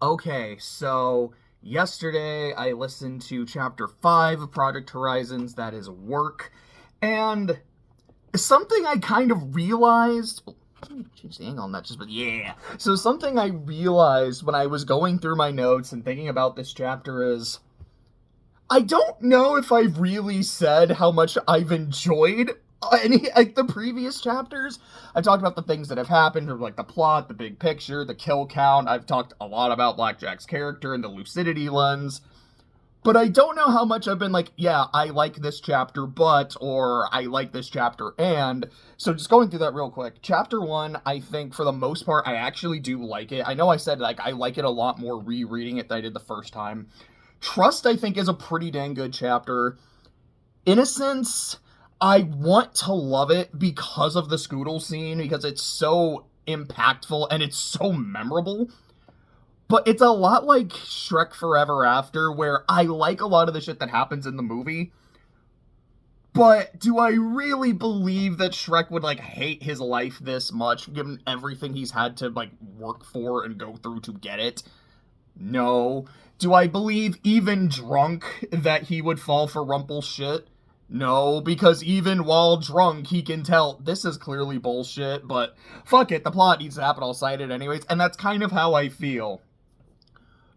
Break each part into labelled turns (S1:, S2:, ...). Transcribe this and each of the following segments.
S1: Okay, so yesterday I listened to Chapter 5 of Project Horizons, that is Work, and something I kind of realized... Let me change the angle on that but yeah. So something I realized when I was going through my notes and thinking about this chapter is... I don't know if I've really said how much I've enjoyed the previous chapters. I've talked about the things that have happened, or like the plot, the big picture, the kill count. I've talked a lot about Blackjack's character and the lucidity lens. But I don't know how much I've been like, yeah, I like this chapter, or I like this chapter, and... So just going through that real quick. Chapter 1, I think, for the most part, I actually do like it. I know I said, I like it a lot more rereading it than I did the first time. Trust, I think, is a pretty dang good chapter. Innocence, I want to love it because of the Scoodle scene, because it's so impactful and it's so memorable. But it's a lot like Shrek Forever After, where I like a lot of the shit that happens in the movie. But do I really believe that Shrek would, hate his life this much, given everything he's had to, work for and go through to get it? No. Do I believe, even drunk, that he would fall for Rumple's shit? No, because even while drunk, he can tell, this is clearly bullshit, but fuck it, the plot needs to happen, I'll cite it anyways, and that's kind of how I feel.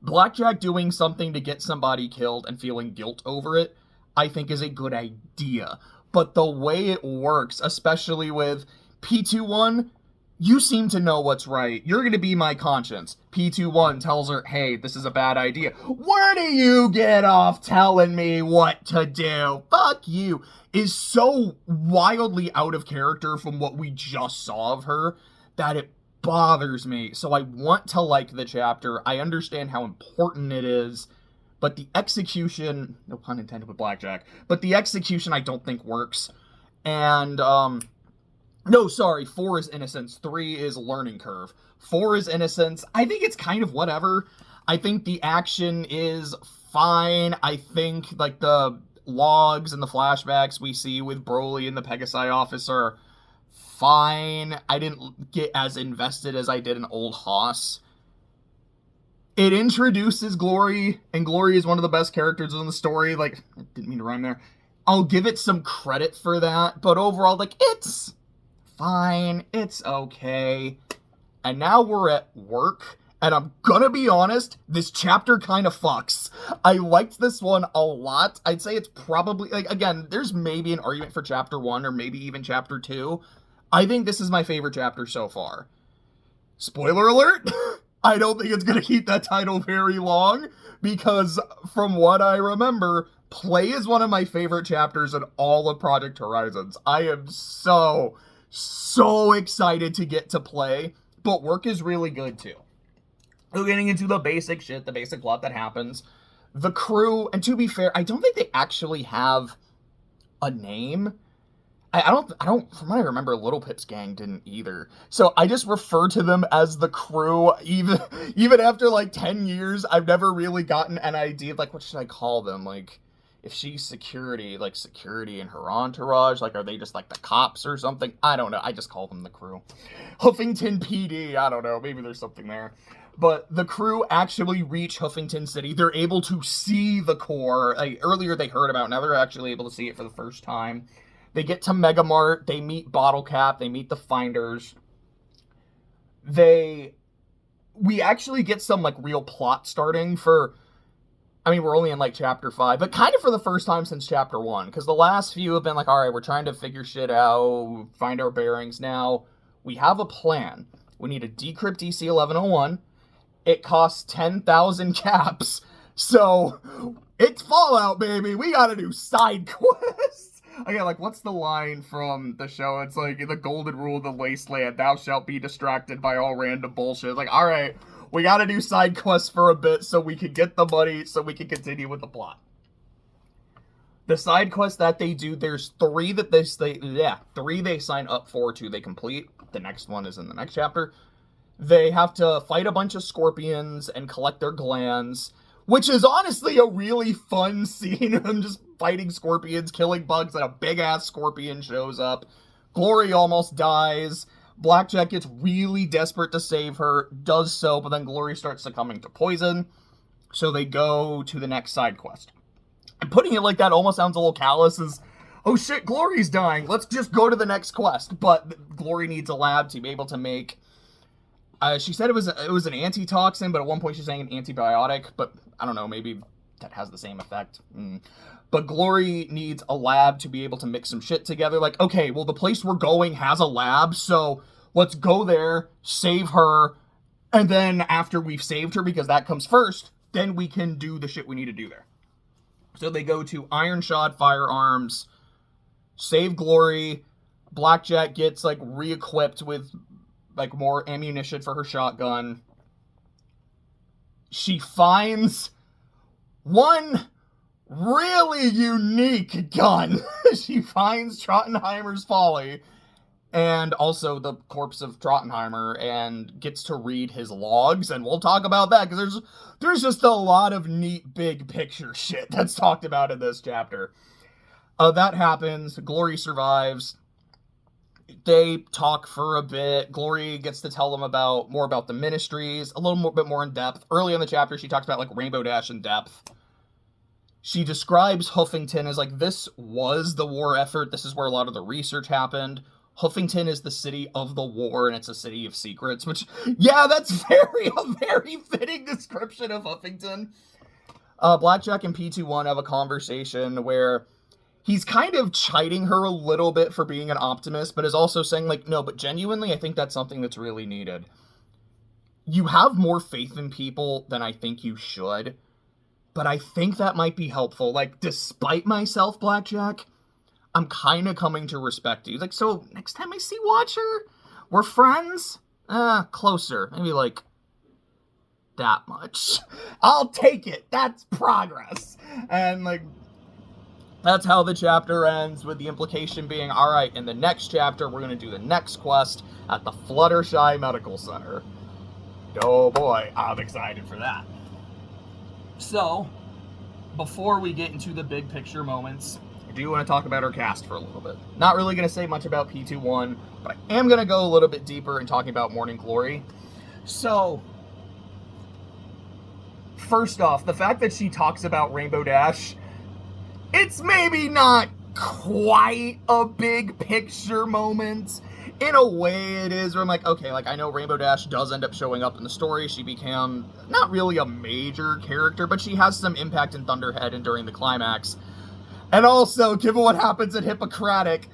S1: Blackjack doing something to get somebody killed and feeling guilt over it, I think is a good idea. But the way it works, especially with P21, you seem to know what's right. You're going to be my conscience. P21 tells her, hey, this is a bad idea. Where do you get off telling me what to do? Fuck you. Is so wildly out of character from what we just saw of her that it bothers me. So I want to like the chapter. I understand how important it is. But the execution, no pun intended with Blackjack, but the execution I don't think works. And, no, sorry, 4 is Innocence, 3 is Learning Curve. 4 is Innocence. I think it's kind of whatever. I think the action is fine. I think, the logs and the flashbacks we see with Broly and the Pegasi office are fine. I didn't get as invested as I did in Old Hoss. It introduces Glory, and Glory is one of the best characters in the story. I didn't mean to rhyme there. I'll give it some credit for that, but overall, it's fine. It's okay. And now we're at Work, and I'm gonna be honest, this chapter kind of fucks. I liked this one a lot. I'd say it's probably, again, there's maybe an argument for chapter 1, or maybe even chapter 2. I think this is my favorite chapter so far. Spoiler alert! I don't think it's going to keep that title very long, because from what I remember, Play is one of my favorite chapters in all of Project Horizons. I am so excited to get to Play, but Work is really good too. We're getting into the basic shit, the basic plot that happens. The crew, and to be fair, I don't think they actually have a name. I don't, from what I remember, Little Pip's gang didn't either. So I just refer to them as the crew, even after 10 years, I've never really gotten an idea of what should I call them? If she's security, security in her entourage, are they just the cops or something? I don't know, I just call them the crew. Huffington PD, I don't know, maybe there's something there. But the crew actually reach Huffington City. They're able to see the core. Earlier they heard about it, now they're actually able to see it for the first time. They get to Mega Mart, they meet Bottle Cap, they meet the Finders. We actually get some, real plot starting for... I mean, we're only in, chapter 5, but kind of for the first time since chapter 1, because the last few have been alright, we're trying to figure shit out, find our bearings. Now, we have a plan. We need to decrypt DC-1101. It costs 10,000 caps, so it's Fallout, baby! We gotta do side quests! Okay, what's the line from the show? It's the golden rule of the wasteland, thou shalt be distracted by all random bullshit. Alright, we gotta do side quests for a bit so we can get the money, so we can continue with the plot. The side quests that they do, there's 3 that they sign up for they complete. The next one is in the next chapter. They have to fight a bunch of scorpions and collect their glands, which is honestly a really fun scene of them just fighting scorpions, killing bugs, and a big-ass scorpion shows up. Glory almost dies, Blackjack gets really desperate to save her, does so, but then Glory starts succumbing to poison. So they go to the next side quest. And putting it like that almost sounds a little callous, as, oh shit, Glory's dying, let's just go to the next quest. But Glory needs a lab to be able to make... she said it was an antitoxin, but at one point she's saying an antibiotic, but I don't know, maybe that has the same effect. But Glory needs a lab to be able to mix some shit together. Like, okay, well, the place we're going has a lab, so let's go there, save her, and then after we've saved her, because that comes first, then we can do the shit we need to do there. So they go to Iron Shod Firearms, save Glory. Blackjack gets, like, re-equipped with, like, more ammunition for her shotgun. She finds one really unique gun. She finds Trottenheimer's Folly and also the corpse of Trottenheimer and gets to read his logs, and we'll talk about that because there's just a lot of neat big picture shit that's talked about in this chapter. That happens. Glory survives. They talk for a bit. Glory gets to tell them more about the ministries, a little bit more in depth. Early in the chapter, she talks about, like, Rainbow Dash in depth. She describes Huffington as, like, this was the war effort. This is where a lot of the research happened. Huffington is the city of the war, and it's a city of secrets, which, yeah, that's a very fitting description of Huffington. Blackjack and P21 have a conversation where he's kind of chiding her a little bit for being an optimist, but is also saying, like, no, but genuinely, I think that's something that's really needed. You have more faith in people than I think you should, but I think that might be helpful. Like, despite myself, Blackjack, I'm kind of coming to respect you. Like, so next time I see Watcher, we're friends? Closer. Maybe, like, that much. I'll take it. That's progress. And, like, that's how the chapter ends, with the implication being, all right, in the next chapter, we're going to do the next quest at the Fluttershy Medical Center. Oh boy, I'm excited for that. So, before we get into the big picture moments, I do want to talk about our cast for a little bit. Not really going to say much about P21, but I am going to go a little bit deeper in talking about Morning Glory. So, first off, the fact that she talks about Rainbow Dash, it's maybe not quite a big picture moment. In a way it is, where I'm like, okay, like, I know Rainbow Dash does end up showing up in the story. She became not really a major character, but she has some impact in Thunderhead and during the climax. And also, given what happens at Hippocratic,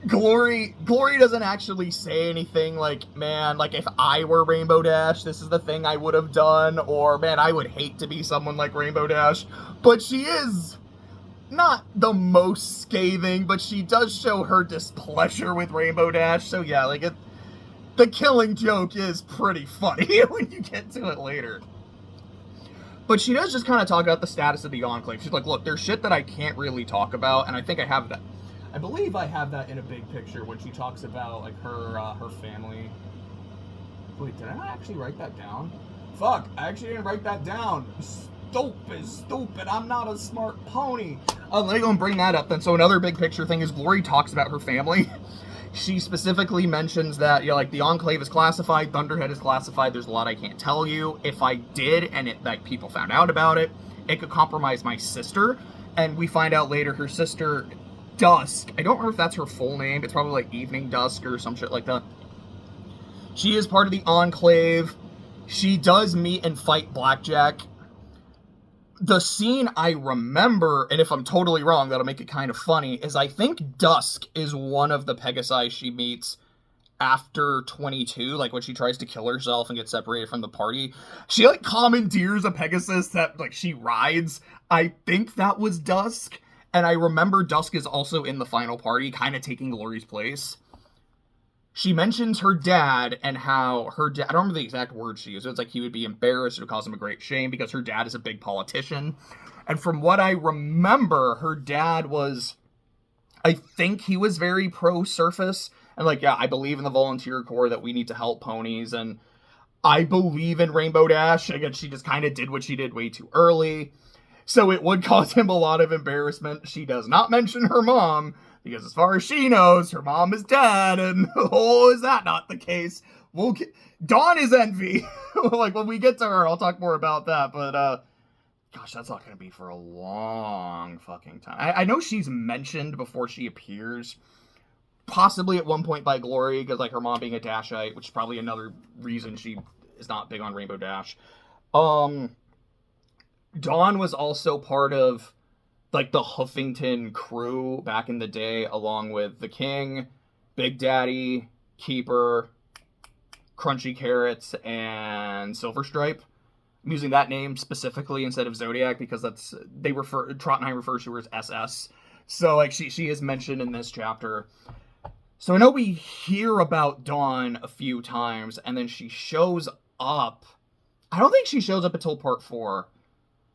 S1: Glory doesn't actually say anything like, man, like, if I were Rainbow Dash, this is the thing I would have done, or, man, I would hate to be someone like Rainbow Dash. But she is not the most scathing, but she does show her displeasure with Rainbow Dash. So yeah, like, the killing joke is pretty funny when you get to it later. But she does just kind of talk about the status of the Enclave. She's like, look, there's shit that I can't really talk about, and I think I have that. I believe I have that in a big picture when she talks about, like, her family. Wait, did I not actually write that down? Fuck, I actually didn't write that down. Stupid, I'm not a smart pony. Let me go and bring that up then. So another big picture thing is Glory talks about her family. She specifically mentions that, you know, like, the Enclave is classified, Thunderhead is classified, there's a lot I can't tell you. If I did, and it, like, people found out about it, it could compromise my sister. And we find out later her sister, Dusk, I don't remember if that's her full name, it's probably like Evening Dusk or some shit like that. She is part of the Enclave. She does meet and fight Blackjack. The scene I remember, and if I'm totally wrong, that'll make it kind of funny, is I think Dusk is one of the Pegasi she meets after 22, like, when she tries to kill herself and get separated from the party. She, like, commandeers a Pegasus that, like, she rides. I think that was Dusk, and I remember Dusk is also in the final party, kind of taking Glory's place. She mentions her dad and how her dad, I don't remember the exact words she used. It's like he would be embarrassed, it would cause him a great shame because her dad is a big politician. And from what I remember, her dad was, I think he was very pro-surface. And like, yeah, I believe in the volunteer corps, that we need to help ponies. And I believe in Rainbow Dash. Again, she just kind of did what she did way too early. So it would cause him a lot of embarrassment. She does not mention her mom, Because as far as she knows, her mom is dead, and oh, is that not the case? Dawn is envy. Like, when we get to her, I'll talk more about that, but, gosh, that's not gonna be for a long fucking time. I know she's mentioned before she appears, possibly at one point by Glory, because, like, her mom being a Dashite, which is probably another reason she is not big on Rainbow Dash. Dawn was also part of, like, the Huffington crew back in the day, along with the King, Big Daddy, Keeper, Crunchy Carrots, and Silverstripe. I'm using that name specifically instead of Zodiac because Trottenheim refers to her as SS. So, like, she is mentioned in this chapter. So I know we hear about Dawn a few times, and then she shows up. I don't think she shows up until part 4.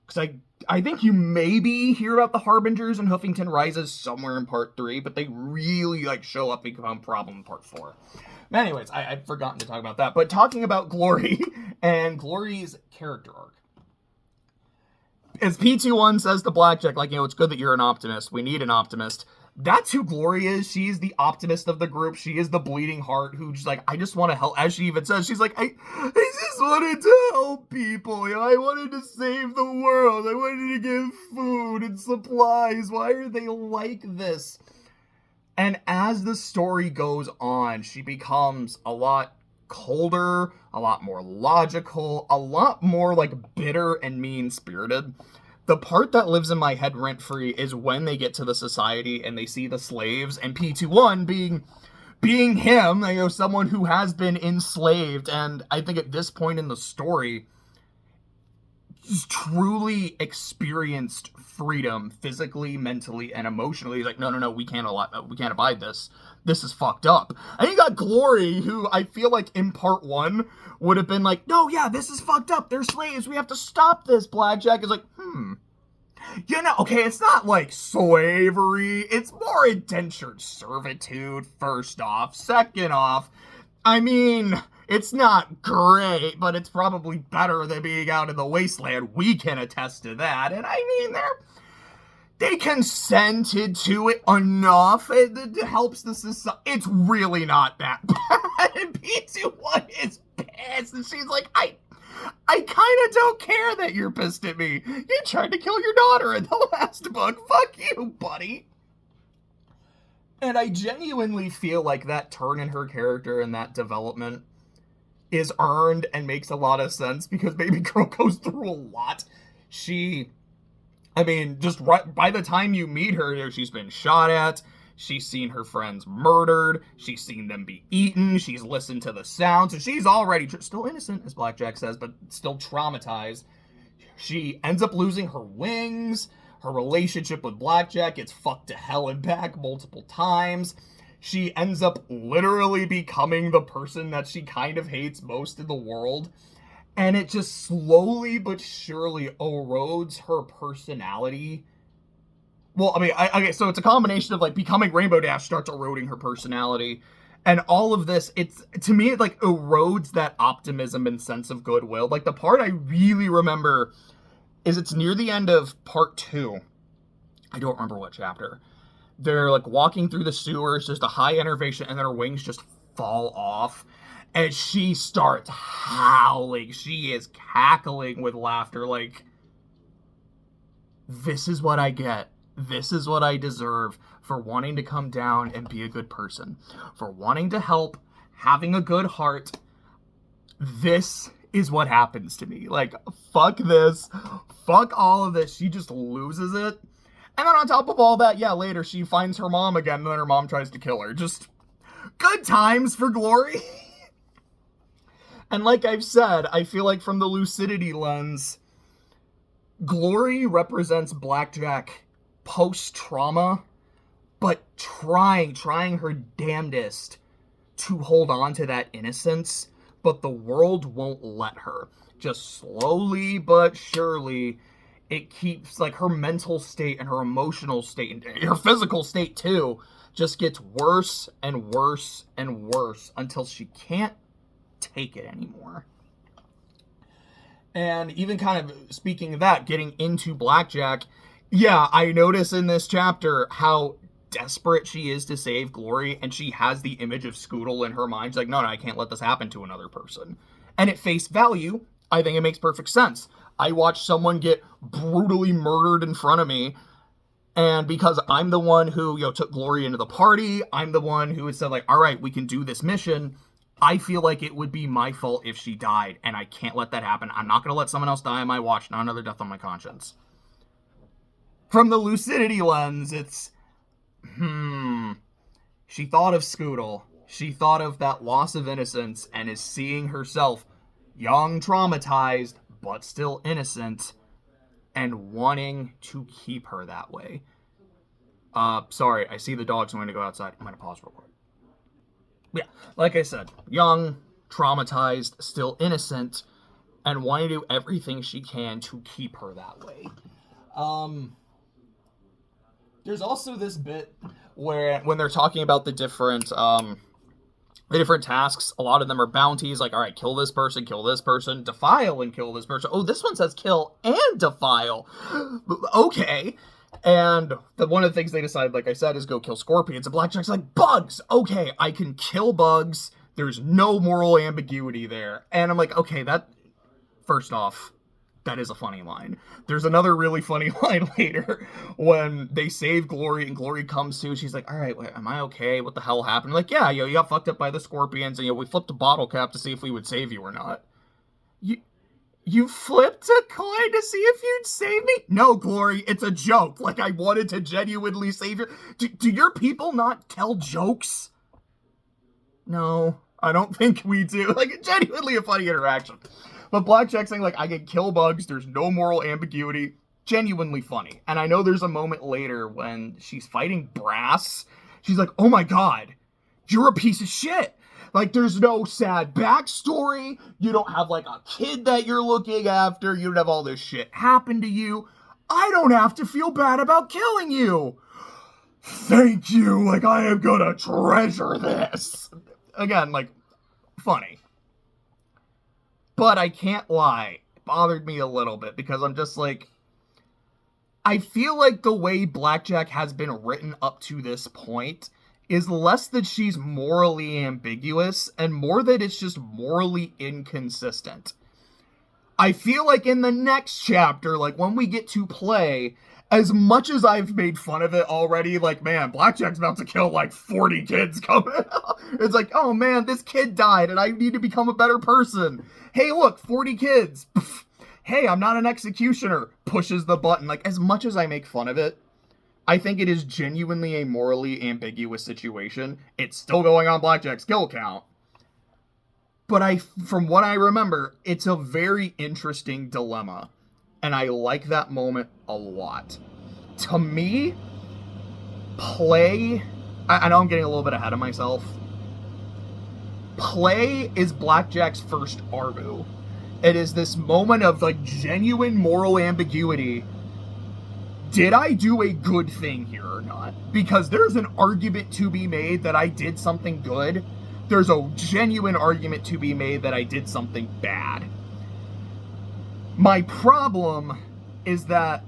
S1: Because I think you maybe hear about the Harbingers and Huffington Rises somewhere in part 3, but they really, like, show up and become a problem in part 4. Anyways, I'd forgotten to talk about that. But talking about Glory and Glory's character arc. As P21 says to Blackjack, like, it's good that you're an optimist. We need an optimist. That's who Glory is. She's the optimist of the group. She is the bleeding heart who just, like, I just want to help. As she even says, she's like, I just wanted to help people. I wanted to save the world. I wanted to give food and supplies. Why are they like this? And as the story goes on, she becomes a lot colder, a lot more logical, a lot more, like, bitter and mean-spirited. The part that lives in my head rent-free is when they get to the society and they see the slaves, and P21 being him, someone who has been enslaved, and I think at this point in the story, he's truly experienced freedom physically, mentally, and emotionally. He's like, no, we can't abide this. This is fucked up. And you got Glory, who I feel like in part 1 would have been like, no, yeah, this is fucked up. They're slaves. We have to stop this. Blackjack is like, okay, it's not like slavery. It's more indentured servitude, first off. Second off, I mean, it's not great, but it's probably better than being out in the wasteland. We can attest to that. And I mean, they consented to it enough. It helps the society. It's really not that bad. And P21 is pissed. And she's like, I kind of don't care that you're pissed at me. You tried to kill your daughter in the last book. Fuck you, buddy. And I genuinely feel like that turn in her character and that development is earned and makes a lot of sense because Baby Girl goes through a lot. Just right by the time you meet her, she's been shot at, she's seen her friends murdered, she's seen them be eaten, she's listened to the sounds, and she's already still innocent, as Blackjack says, but still traumatized. She ends up losing her wings, her relationship with Blackjack gets fucked to hell and back multiple times. She ends up literally becoming the person that she kind of hates most in the world. And it just slowly but surely erodes her personality. Well, so it's a combination of, like, becoming Rainbow Dash starts eroding her personality. And all of this, to me, it, like, erodes that optimism and sense of goodwill. Like, the part I really remember is it's near the end of part 2. I don't remember what chapter. They're, like, walking through the sewers, just a high enervation, and then her wings just fall off. And she starts howling. She is cackling with laughter, like, this is what I get. This is what I deserve for wanting to come down and be a good person. For wanting to help, having a good heart. This is what happens to me. Like, fuck this. Fuck all of this. She just loses it. And then on top of all that, later she finds her mom again, and then her mom tries to kill her. Just good times for Glory. And like I've said, I feel like from the lucidity lens, Glory represents Blackjack post-trauma, but trying her damnedest to hold on to that innocence, but the world won't let her. Just slowly but surely, it keeps, like, her mental state and her emotional state, and her physical state too, just gets worse and worse and worse until she can't take it anymore. And even kind of speaking of that, getting into Blackjack, I notice in this chapter how desperate she is to save Glory, and she has the image of Scootle in her mind. She's like, no, I can't let this happen to another person. And at face value, I think it makes perfect sense. I watched someone get brutally murdered in front of me, and because I'm the one who, took Glory into the party, I'm the one who had said, like, all right, we can do this mission, I feel like it would be my fault if she died, and I can't let that happen. I'm not going to let someone else die on my watch, not another death on my conscience. From the lucidity lens, it's, she thought of Scootle. She thought of that loss of innocence and is seeing herself young, traumatized, but still innocent, and wanting to keep her that way. Sorry, I see the dogs wanting to go outside. I'm going to pause real quick. Yeah, like I said, young, traumatized, still innocent, and wanting to do everything she can to keep her that way. There's also this bit where, when they're talking about the different tasks, a lot of them are bounties, like, all right, kill this person, defile and kill this person. Oh, this one says kill and defile. Okay. And one of the things they decide, like I said, is go kill scorpions. And Blackjack's like, bugs! Okay, I can kill bugs. There's no moral ambiguity there. And I'm like, okay, first off, that is a funny line. There's another really funny line later when they save Glory and Glory comes to. She's like, all right, am I okay? What the hell happened? Like, yeah, you got fucked up by the scorpions, and we flipped a bottle cap to see if we would save you or not. You flipped a coin to see if you'd save me? No, Glory, it's a joke. Like, I wanted to genuinely save you. Do your people not tell jokes? No, I don't think we do. Like, genuinely a funny interaction. But Blackjack saying, like, I can kill bugs, there's no moral ambiguity, genuinely funny. And I know there's a moment later when she's fighting Brass. She's like, oh my god, you're a piece of shit. Like, there's no sad backstory. You don't have, like, a kid that you're looking after. You don't have all this shit happen to you. I don't have to feel bad about killing you. Thank you. Like, I am gonna treasure this. Again, like, funny. But I can't lie. It bothered me a little bit because I'm just like, I feel like the way Blackjack has been written up to this point is less that she's morally ambiguous and more that it's just morally inconsistent. I feel like in the next chapter, like when we get to play, as much as I've made fun of it already, like, man, Blackjack's about to kill like 40 kids coming out. It's like, oh man, this kid died and I need to become a better person. Hey, look, 40 kids. Hey, I'm not an executioner. Pushes the button. Like, as much as I make fun of it, I think it is genuinely a morally ambiguous situation. It's still going on Blackjack's kill count. But from what I remember, it's a very interesting dilemma. And I like that moment a lot. To me, play... I know I'm getting a little bit ahead of myself. Play is Blackjack's first Arbu. It is this moment of, like, genuine moral ambiguity. Did I do a good thing here or not? Because there's an argument to be made that I did something good. There's a genuine argument to be made that I did something bad. My problem is that,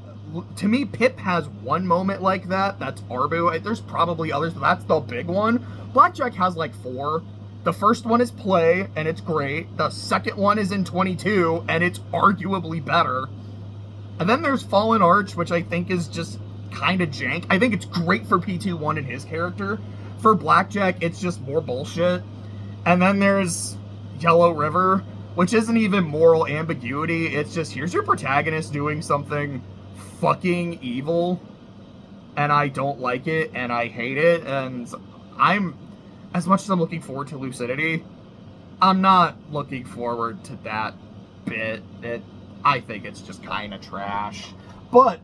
S1: to me, Pip has one moment like that. That's Arbu. There's probably others, but that's the big one. Blackjack has like 4. The first one is play, and it's great. The second one is in 22, and it's arguably better. And then there's Fallen Arch, which I think is just kind of jank. I think it's great for P21 and his character. For Blackjack, it's just more bullshit. And then there's Yellow River, which isn't even moral ambiguity. It's just, here's your protagonist doing something fucking evil, and I don't like it, and I hate it, and as much as I'm looking forward to Lucidity, I'm not looking forward to that bit. I think it's just kind of trash. But,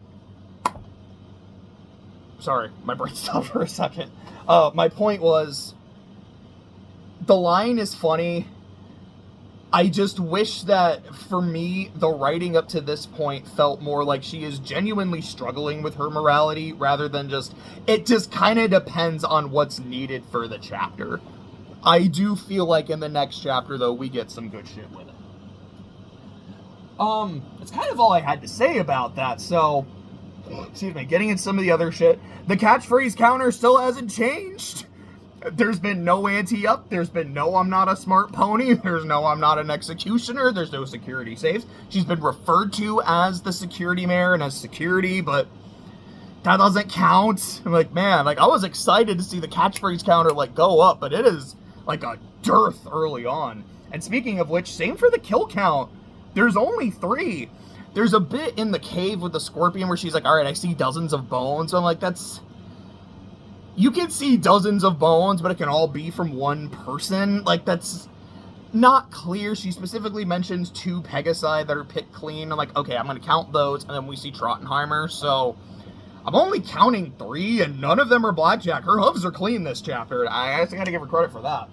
S1: sorry, my brain stopped for a second. My point was, the line is funny. I just wish that, for me, the writing up to this point felt more like she is genuinely struggling with her morality, rather than it just kind of depends on what's needed for the chapter. I do feel like in the next chapter, though, we get some good shit with it. That's kind of all I had to say about that, so excuse me, getting into some of the other shit. The catchphrase counter still hasn't changed. There's been no ante-up. There's been no I'm not a smart pony. There's no I'm not an executioner. There's no security saves. She's been referred to as the security mayor and as security, but that doesn't count. I'm like, man, like I was excited to see the catchphrase counter like go up, but it is like a dearth early on. And speaking of which, same for the kill count. There's only 3. There's a bit in the cave with the scorpion where she's like, all right, I see dozens of bones. So I'm like, that's... You can see dozens of bones, but it can all be from one person. Like, that's not clear. She specifically mentions 2 Pegasi that are picked clean. I'm like, okay, I'm going to count those. And then we see Trottenheimer. So I'm only counting 3, and none of them are Blackjack. Her hooves are clean this chapter. I actually got to give her credit for that.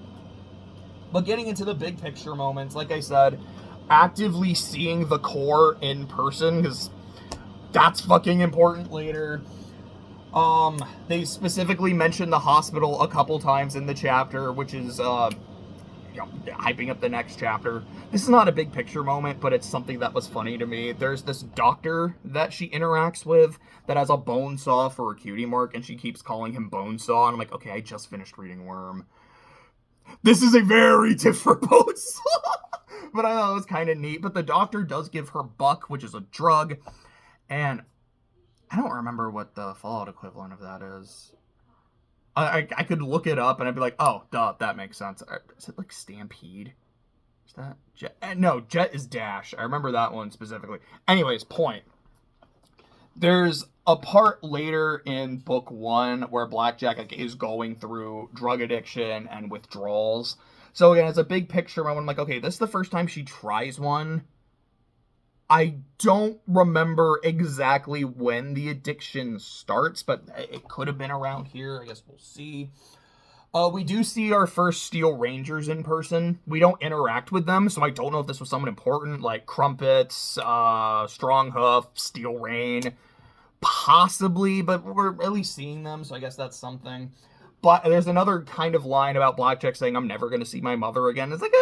S1: But getting into the big picture moments, like I said, actively seeing the core in person, because that's fucking important later. They specifically mentioned the hospital a couple times in the chapter, which is, hyping up the next chapter. This is not a big picture moment, but it's something that was funny to me. There's this doctor that she interacts with that has a bone saw for a cutie mark, and she keeps calling him Bone Saw, and I'm like, okay, I just finished reading Worm. This is a very different bone saw! But I thought it was kind of neat. But the doctor does give her buck, which is a drug, and I don't remember what the Fallout equivalent of that is. I could look it up and I'd be like, oh, duh, that makes sense. Is it like Stampede? Is that Jet? No, Jet is Dash. I remember that one specifically. Anyways, point. There's a part later in book 1 where Blackjack is going through drug addiction and withdrawals. So again, it's a big picture moment. I'm like, okay, this is the first time she tries one. I don't remember exactly when the addiction starts, but it could have been around here. I guess we'll see. We do see our first Steel Rangers in person. We don't interact with them, so I don't know if this was someone important, like Crumpets, Strong Hoof, Steel Rain. Possibly, but we're at least seeing them, so I guess that's something. But there's another kind of line about Blackjack saying, I'm never going to see my mother again. It's like,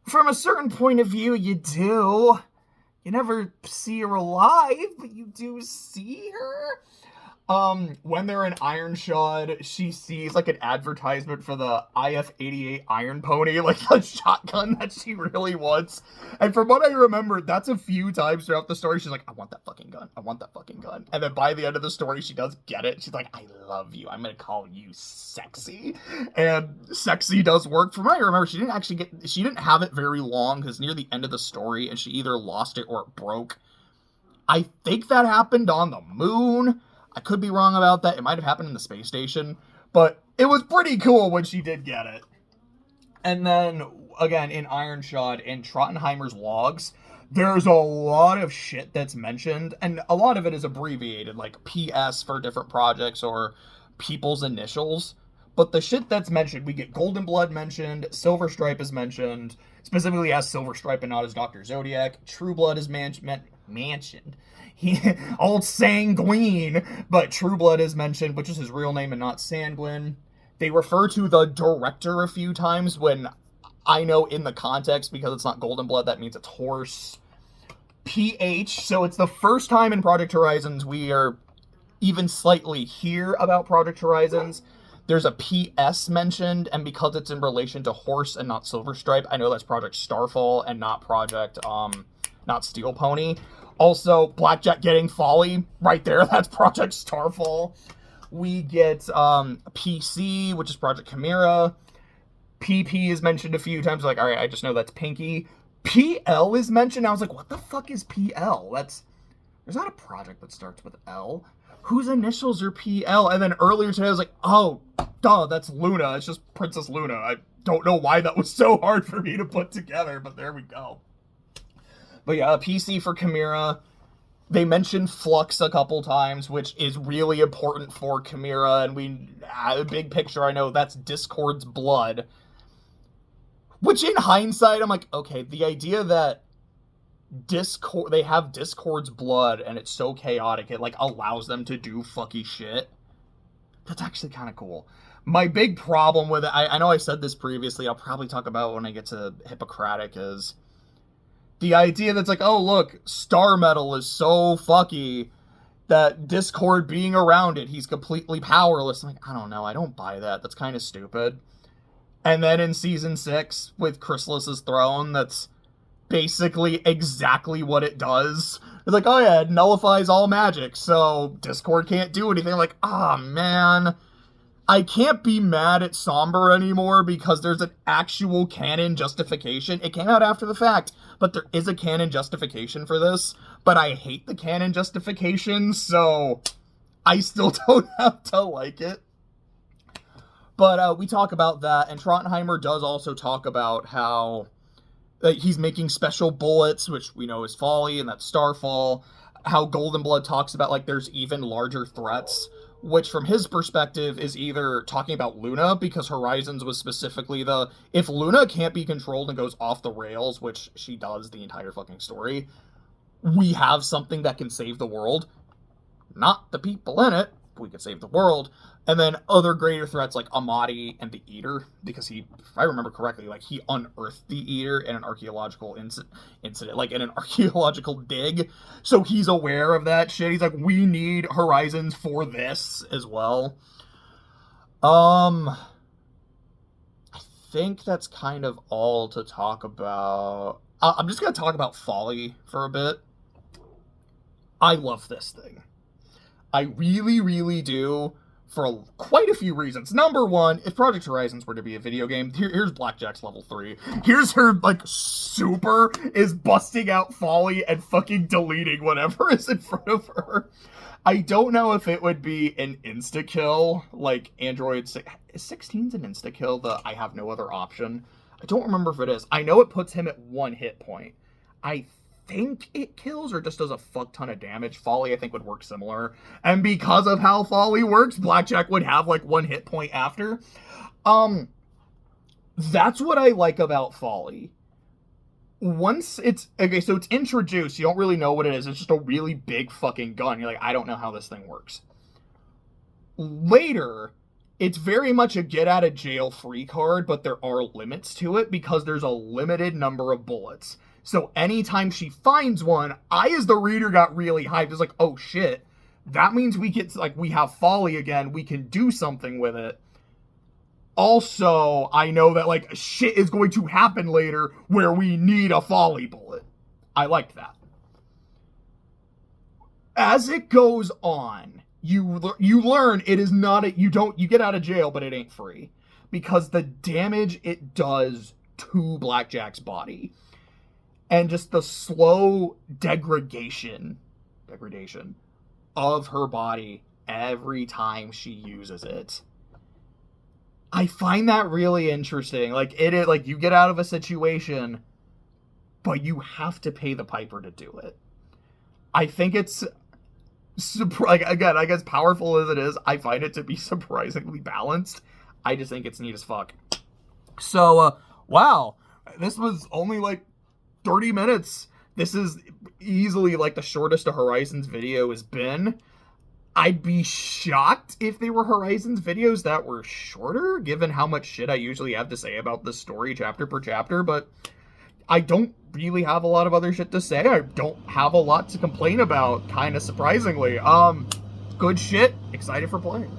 S1: from a certain point of view, you do. You never see her alive, but you do see her. When they're in Ironshod, she sees like an advertisement for the IF-88 Iron Pony, like a shotgun that she really wants. And from what I remember, that's a few times throughout the story. She's like, I want that fucking gun. I want that fucking gun. And then by the end of the story, she does get it. She's like, I love you. I'm going to call you sexy. And sexy does work. From what I remember, she didn't have it very long because near the end of the story, and she either lost it or it broke. I think that happened on the moon. I could be wrong about that. It might have happened in the space station, but it was pretty cool when she did get it. And then, again, in Ironshod, in Trottenheimer's logs, there's a lot of shit that's mentioned, and a lot of it is abbreviated, like PS for different projects or people's initials. But the shit that's mentioned, we get Golden Blood mentioned, Silver Stripe is mentioned, specifically as Silver Stripe and not as Dr. Zodiac. True Blood is mentioned. Old Sanguine, but True Blood is mentioned, which is his real name and not Sanguine. They refer to the director a few times when I know in the context, because it's not Golden Blood, that means it's Horse. PH, so it's the first time in Project Horizons we are even slightly hear about Project Horizons. There's a PS mentioned, and because it's in relation to Horse and not Silver Stripe, I know that's Project Starfall and not Project, not Steel Pony. Also, Blackjack getting Folly, right there, that's Project Starfall. We get PC, which is Project Chimera. PP is mentioned a few times, like, alright, I just know that's Pinky. PL is mentioned, I was like, what the fuck is PL? There's not a project that starts with L. Whose initials are PL? And then earlier today, I was like, oh, duh, that's Luna. It's just Princess Luna. I don't know why that was so hard for me to put together, but there we go. But yeah, PC for Chimera. They mentioned Flux a couple times, which is really important for Chimera, and a big picture, I know that's Discord's blood. Which in hindsight, I'm like, okay, the idea that they have Discord's blood and it's so chaotic, it like allows them to do fucky shit. That's actually kind of cool. My big problem with it, I know I said this previously, I'll probably talk about it when I get to Hippocratic, is the idea that's like, oh look, Star Metal is so fucky, that Discord being around it, he's completely powerless. I'm like, I don't know, I don't buy that. That's kind of stupid. And then in season 6 with Chrysalis's throne, that's basically exactly what it does. It's like, oh yeah, it nullifies all magic, so Discord can't do anything. I'm like, man, I can't be mad at Somber anymore because there's an actual canon justification. It came out after the fact, but there is a canon justification for this. But I hate the canon justification, so I still don't have to like it. But we talk about that, and Trottenheimer does also talk about how he's making special bullets, which we know is Folly, and that's Starfall. How Golden Blood talks about, like, there's even larger threats, which from his perspective is either talking about Luna, because Horizons was specifically if Luna can't be controlled and goes off the rails, which she does the entire fucking story, we have something that can save the world. Not the people in it, but we can save the world. And then other greater threats like Amadi and the Eater, because he, if I remember correctly, like, he unearthed the Eater in an archaeological incident, like in an archaeological dig. So he's aware of that shit. He's like, we need Horizons for this as well. I think that's kind of all to talk about. I'm just going to talk about Folly for a bit. I love this thing. I really, really do. For quite a few reasons. Number one, if Project Horizons were to be a video game, here's Blackjack's level 3. Here's her, like, super is busting out Folly and fucking deleting whatever is in front of her. I don't know if it would be an insta-kill, like Android 16's an insta-kill, the I have no other option. I don't remember if it is. I know it puts him at 1 hit point. I think it kills or just does a fuck ton of damage. Folly, I think, would work similar. And because of how Folly works, Blackjack would have, like, 1 hit point after. That's what I like about Folly. Once it's... Okay, so it's introduced. You don't really know what it is. It's just a really big fucking gun. You're like, I don't know how this thing works. Later, it's very much a get-out-of-jail-free card, but there are limits to it because there's a limited number of bullets. So anytime she finds one, I, as the reader, got really hyped. It's like, oh shit, that means we have Folly again. We can do something with it. Also, I know that, like, shit is going to happen later where we need a Folly bullet. I liked that. As it goes on, you learn it is not you get out of jail, but it ain't free. Because the damage it does to Blackjack's body. And just the slow degradation of her body every time she uses it. I find that really interesting. Like, you get out of a situation, but you have to pay the piper to do it. I think it's, again, I guess powerful as it is, I find it to be surprisingly balanced. I just think it's neat as fuck. So, wow. This was only, like, 30 minutes. This is easily, like, the shortest a Horizons video has been. I'd be shocked if they were Horizons videos that were shorter, given how much shit I usually have to say about this story chapter per chapter, but I don't really have a lot of other shit to say. I don't have a lot to complain about, kind of surprisingly. Good shit. Excited for playing.